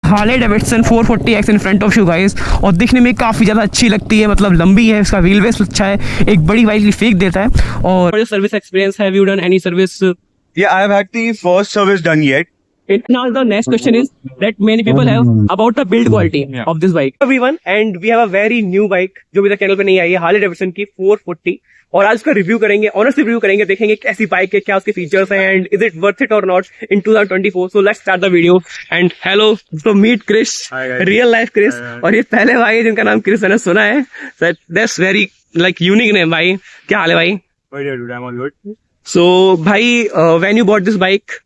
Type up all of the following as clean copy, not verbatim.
Harley Davidson 440X in front of you guys, और दिखने में काफ़ी ज़्यादा अच्छी लगती है, मतलब लंबी है, इसका व्हील बेस अच्छा है, एक बड़ी बाइक की फेंक देता है। और service experience, have you done any service? Yeah, I have had the first service done yet. Now the next question is that many people have about the build quality of this bike. Everyone, and we have a very new bike जो अभी तक channel पे नहीं आई है, Harley Davidson की 440, और आज उसका रिव्यू करेंगे, ऑनेस्टली रिव्यू करेंगे, देखेंगे कैसी बाइक है, क्या उसके फीचर्स हैं, and is it worth it और not in 2024. So let's start the video. And hello, तो meet Krish, real life Krish, और ये पहले भाई है जिनका नाम क्रिश मैंने सुना है। That's very like unique name भाई। क्या हाल है भाई? बढ़िया dude, I'm all good. So भाई, when you bought this bike?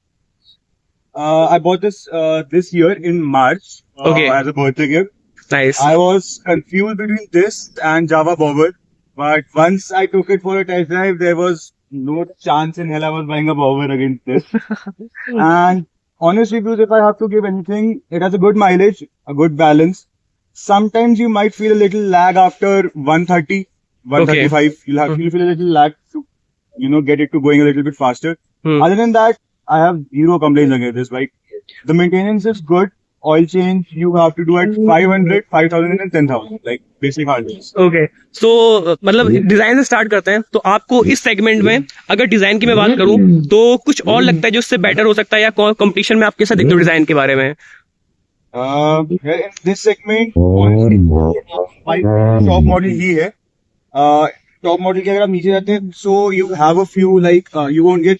I bought this year in March Okay. as a birthday gift. Nice. I was confused between this and Java Bobber, but once I took it for a test drive, there was no chance in hell I was buying a Bobber against this. And honest reviews, if I have to give anything, it has a good mileage, a good balance. Sometimes you might feel a little lag after 130, 135. You'll feel a little lag to, get it to going a little bit faster. Other than that, I have zero complaints against this bike. The maintenance is good. Oil change you have to do at 500, 5,000 and 10,000, like basic hardware. Okay, सो मतलब design से start करते हैं। तो आपको इस segment में अगर design की मैं बात करूं तो कुछ और लगता है जो उससे बेटर हो सकता है, या कंपटीशन में आप कैसे देखते हो डिजाइन के बारे में? In this segment, top model ही है। टॉप मॉडल के अगर आप नीचे जाते हैं, so you have a few like you won't get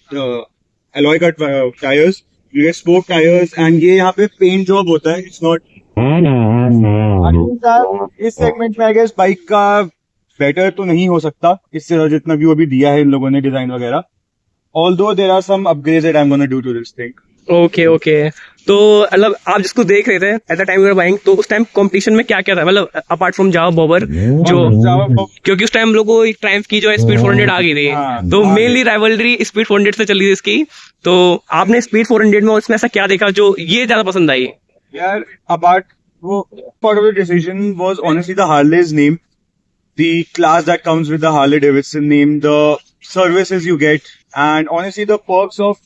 alloy cut tires, you get spoke tires, and ये यहाँ पे पेंट जॉब होता है, it's not. इस सेगमेंट में आई गेस बाइक का बेटर तो नहीं हो सकता इससे जितना व्यू अभी दिया है इन लोगों ने डिजाइन वगैरह, although there are some upgrades that I'm gonna do to this thing. Okay, तो मतलब आप जिसको देख रहे थे at the time you were buying, तो उस टाइम कंपटीशन में क्या क्या था, मतलब अपार्ट फ्रॉम जावा बॉबर, जो क्योंकि उस टाइम हम लोग को एक ट्रायम्फ की जो है स्पीड 400 आ गई थी, तो मेनली राइवलरी स्पीड 400 से चली थी इसकी। तो आपने स्पीड 400 में उसमें ऐसा क्या देखा जो ये ज्यादा पसंद आई? यार apart part of the decision was honestly the Harley's name, the class that comes with the Harley Davidson name, the services you get, and honestly the perks of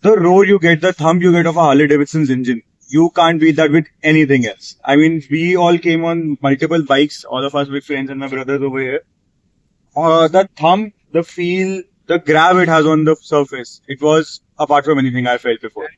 the roar you get, the thump you get of a Harley Davidson's engine. You can't beat that with anything else. I mean, we all came on multiple bikes, all of us with friends and my brothers over here. The thump, the feel, the grab it has on the surface, it was apart from anything I felt before.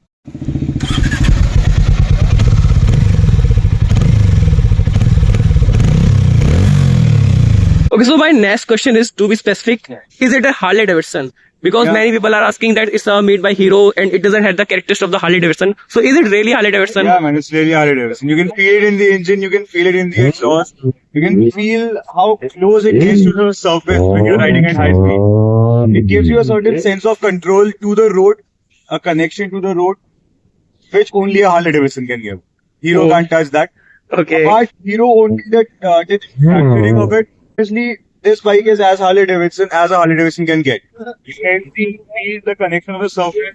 Okay, so my next question is, to be specific, is it a Harley Davidson? Because many people are asking that it's made by Hero and it doesn't have the characteristics of the Harley Davidson. So is it really Harley Davidson? Yeah, man, it's really Harley Davidson. You can feel it in the engine, you can feel it in the exhaust, you can feel how close it is to the surface when you're riding at high speed. It gives you a certain sense of control to the road, a connection to the road, which only a Harley Davidson can give. Hero can't touch that. Okay. Apart, Hero only did manufacturing of it. Obviously, this bike is as Harley Davidson as a Harley Davidson can get. You can feel the connection of the surface,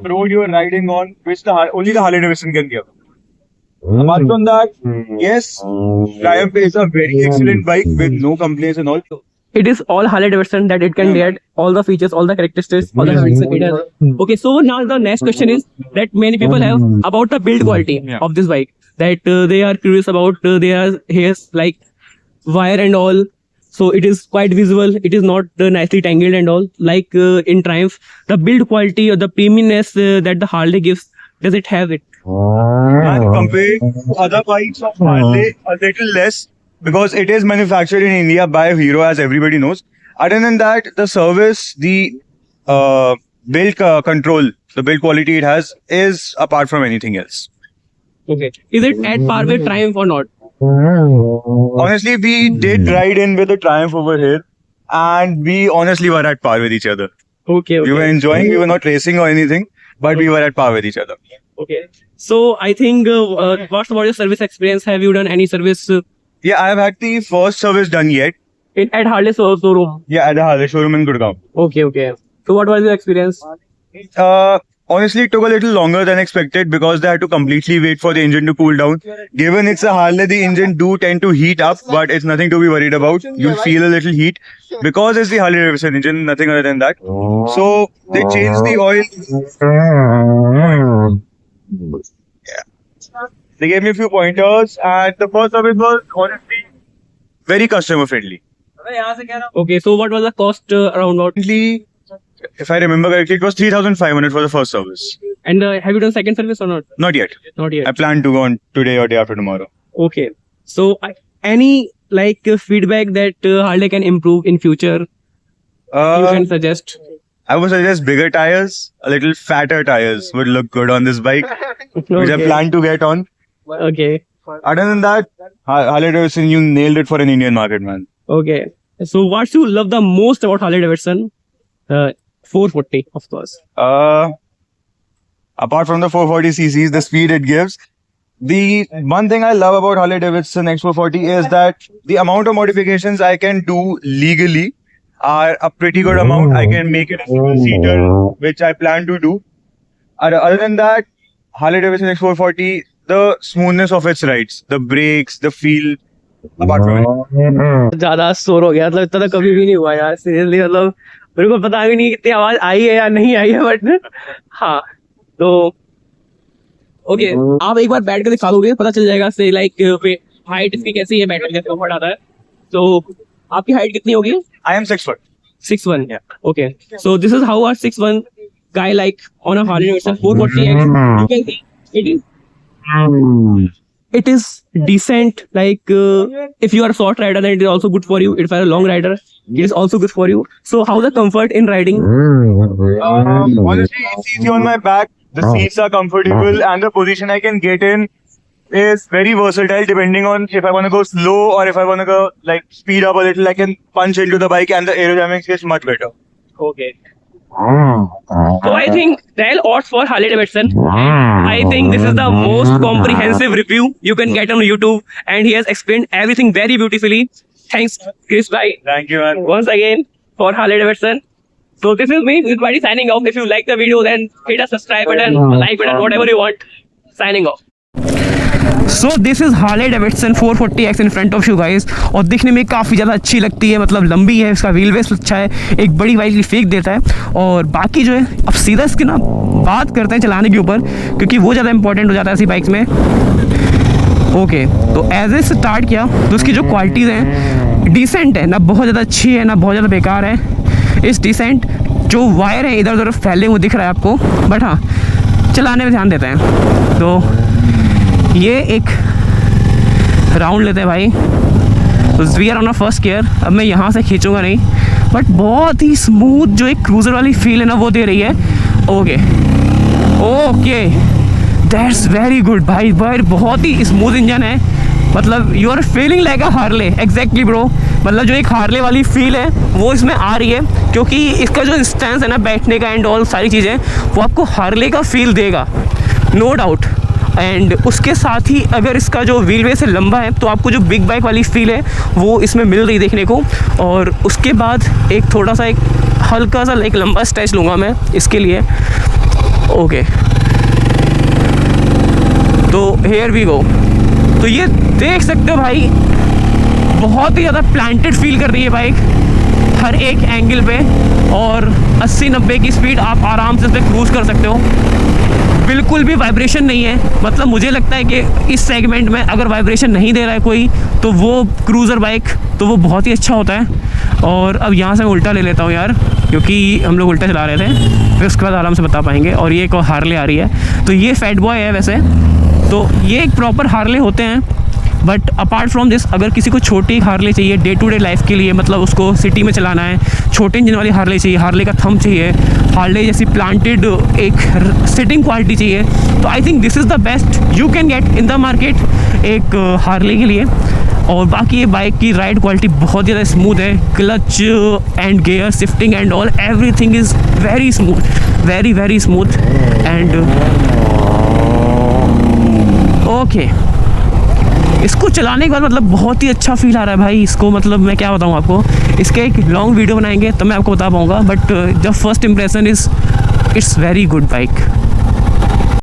the road you are riding on, which only the Harley Davidson can give. Apart from that, yes, Triumph is a very excellent bike with no complaints and all. It is all Harley Davidson that it can get all the features, all the characteristics, all the features it has. Okay, so now the next question is that many people have about the build quality of this bike. That they are curious about. Here's like wire and all. So it is quite visible. It is not nicely tangled and all. Like in Triumph, the build quality or the premiumness that the Harley gives, does it have it? And compared to other bikes of Harley, a little less, because it is manufactured in India by Hero, as everybody knows. Other than that, the service, the build control, the build quality it has is apart from anything else. Okay. Is it at par with Triumph or not? Honestly, we did ride in with the Triumph over here, and we honestly were at par with each other. Okay. We were enjoying, we were not racing or anything, but we were at par with each other. Okay. So I think, what's about your service experience? Have you done any service? Yeah, I have had the first service done yet. At Harley showroom? Yeah, at the Harley showroom in Gurgaon. Okay. So what was your experience? Honestly, it took a little longer than expected because they had to completely wait for the engine to cool down. Given it's a Harley, the engine do tend to heat up, but it's nothing to be worried about. You'll feel a little heat because it's the Harley Davidson engine, nothing other than that. So they changed the oil. They gave me a few pointers, and the first service was honestly very customer friendly. Okay, so what was the cost around about? Currently, if I remember correctly, it was 3,500 for the first service. And have you done second service or not? Not yet. Not yet. I plan to go on today or day after tomorrow. Okay. So any like feedback that Harley can improve in future, you can suggest? I would suggest bigger tires, a little fatter tires would look good on this bike, which I Okay. plan to get on. Okay. Other than that, Harley Davidson, you nailed it for an Indian market, man. Okay. So what you love the most about Harley Davidson? 440, of course. Apart from the 440 cc's, the speed it gives, the one thing I love about Harley Davidson X440 is that the amount of modifications I can do legally are a pretty good amount. I can make it a single-seater, which I plan to do. Other than that, Harley Davidson X440, the smoothness of its rides, the brakes, the feel, apart from it. ज्यादा शोर हो गया, मतलब इतना तो कभी भी नहीं हुआ यार, सीरियसली। मतलब मेरे को पता भी नहीं कितनी आवाज आई है या नहीं आई है, बट हाँ। तो ओके, आप एक बार बैठ कर दिखा दोगे, पता चल जाएगा से लाइक हाइट इसकी कैसी है, बैठने का कंफर्ट आता है। तो आपकी हाइट कितनी होगी? I am 6 foot. 6'1". Okay. So this is how a 6'1" guy like on a Harley Davidson 440X. You can see it is decent. Like if you are a short rider, then it is also good for you. If you are a long rider, it is also good for you. So how the comfort in riding? Honestly, it's easy on my back. The seats are comfortable, and the position I can get in is very versatile depending on if I want to go slow or if I want to go like speed up a little. I can punch into the bike, and the aerodynamics is much better. Okay. So I think Rail odds for Harley Davidson. I think this is the most comprehensive review you can get on YouTube, and he has explained everything very beautifully. Thanks, Chris bhai, Thank you, man. once again for Harley Davidson. So this is me, this is Buddy signing off. If you like the video, then hit a subscribe button, like button, whatever you want. Signing off. So this is Harley Davidson 440X in front of you guys, और दिखने में काफ़ी ज़्यादा अच्छी लगती है, मतलब लंबी है, इसका व्हील बेस अच्छा है, एक बड़ी बाइक की फेक देता है। और बाकी जो है, अब सीधा इसकी ना बात करते हैं चलाने के ऊपर, क्योंकि वो ज़्यादा इंपॉर्टेंट हो जाता है ऐसी बाइक्स में। ओके, तो एज ए स्टार्ट किया तो उसकी जो क्वालिटीज़ हैं डिसेंट है, ना बहुत ज़्यादा अच्छी है ना बहुत ज़्यादा बेकार है, इस डिसेंट। जो वायर है इधर उधर फैले हुए दिख रहा है आपको, बट हाँ चलाने में ध्यान देते हैं। तो ये एक राउंड लेते हैं भाई, तो we are on a first gear. अब मैं यहाँ से खींचूंगा नहीं, बट बहुत ही स्मूथ जो एक क्रूज़र वाली फील है ना वो दे रही है। Okay okay, that's very good भाई, भाई बहुत ही स्मूथ इंजन है, मतलब you are feeling like a Harley. Exactly bro, मतलब जो एक हार्ले वाली फील है वो इसमें आ रही है, क्योंकि इसका जो स्टैंस है ना बैठने का एंड ऑल सारी चीज़ें, वो आपको हार्ले का फील देगा, नो डाउट। एंड उसके साथ ही अगर इसका जो व्हील बेस है लंबा है, तो आपको जो बिग बाइक वाली फील है वो इसमें मिल रही देखने को। और उसके बाद एक थोड़ा सा एक हल्का सा एक लंबा स्ट्रेच लूँगा मैं इसके लिए। ओके, तो हेयर वी गो। तो ये देख सकते हो भाई, बहुत ही ज़्यादा प्लांटेड फील कर रही है बाइक हर एक एंगल पे, और 80-90 की स्पीड आप आराम से इस पर क्रूज़ कर सकते हो। बिल्कुल भी वाइब्रेशन नहीं है, मतलब मुझे लगता है कि इस सेगमेंट में अगर वाइब्रेशन नहीं दे रहा है कोई, तो वो क्रूज़र बाइक तो वो बहुत ही अच्छा होता है। और अब यहाँ से मैं उल्टा ले लेता हूँ यार, क्योंकि हम लोग उल्टा चला रहे थे, फिर उसके बाद आराम से बता पाएंगे। और ये एक हार्ले आ रही है, तो ये फैट बॉय है वैसे, तो ये एक प्रॉपर हार्ले होते हैं। बट अपार्ट फ्रॉम दिस, अगर किसी को छोटी हार्ले चाहिए डे टू डे लाइफ के लिए, मतलब उसको सिटी में चलाना है, छोटे इंजन वाली हार्ले चाहिए, हार्ले का थंब चाहिए, हार्ले जैसी प्लांटेड एक सिटिंग क्वालिटी चाहिए, तो I think this is the best you can get in the market एक हार्ले के लिए। और बाकी ये बाइक की राइड क्वालिटी बहुत ज़्यादा स्मूथ है, clutch and gear shifting and all everything is very smooth, very very smooth. And okay, इसको चलाने के बाद मतलब बहुत ही अच्छा फील आ रहा है भाई इसको, मतलब मैं क्या बताऊँ आपको, इसके एक लॉन्ग वीडियो बनाएंगे तब मैं आपको बता पाऊँगा, but the first impression is it's very good bike.